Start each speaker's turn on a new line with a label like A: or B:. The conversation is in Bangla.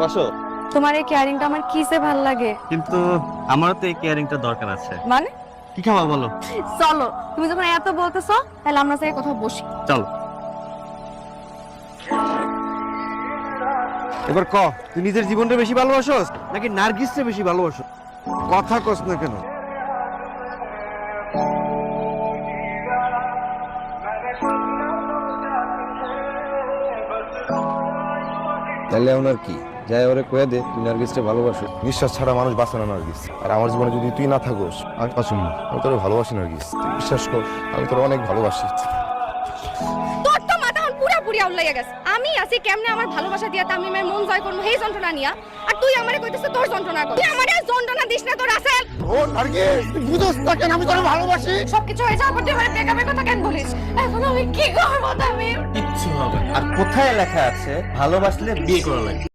A: বসো।
B: তোমার এই কেয়ারিংটা আমার কিসে ভাল লাগে।
A: কিন্তু আমারও তো এই কেয়ারিংটা দরকার আছে।
B: মানে
A: কি খাওয়া বলো?
B: চলো, তুমি যখন এত বলতেছো তাহলে আমরা সাথে কোথাও বসি।
A: চলো।
C: এবার ক, তুই নিজের জীবনটা বেশি ভালোবাসোস নাকি নার্গিসকে বেশি ভালোবাসো? কথা কস না কেন? তাহলে ওনার কি যাই ওরে কয়ে দে তুই নার্গিসকে ভালোবাসো।
D: বিশ্বাস ছাড়া মানুষ বাঁচে না নার্গিস। আর আমার জীবনে যদি তুই না থাকোস আমি বাঁচুম না। আমি তোর ভালোবাসি নার্গিস, তুই বিশ্বাস কর আমি তোর অনেক ভালোবাসি।
B: তোর তো মাথা পুরোপুরি আউলাইয়া গেছে। আমি আছি কেমনে আমার ভালোবাসা দিয়া তামিমের মন জয় করবো এই যন্ত্রণা নিয়া, আর তুই আমারে কইতেছিস তোর যন্ত্রণা কর। তুই আমারে যন্ত্রণা দিস না তোর আসল।
D: ও নার্গিস, তুই বুঝোস না কেন আমি তোর ভালোবাসি?
B: সবকিছু হয়ে যাওয়ার পর তুই আমারে ব্রেকআপের কথা কেন বলিস? এখন আমি কি করবো তামিম?
A: কিচ্ছু হবে। আর কোথায় লেখা আছে ভালোবাসলে বিয়ে করা লাগে?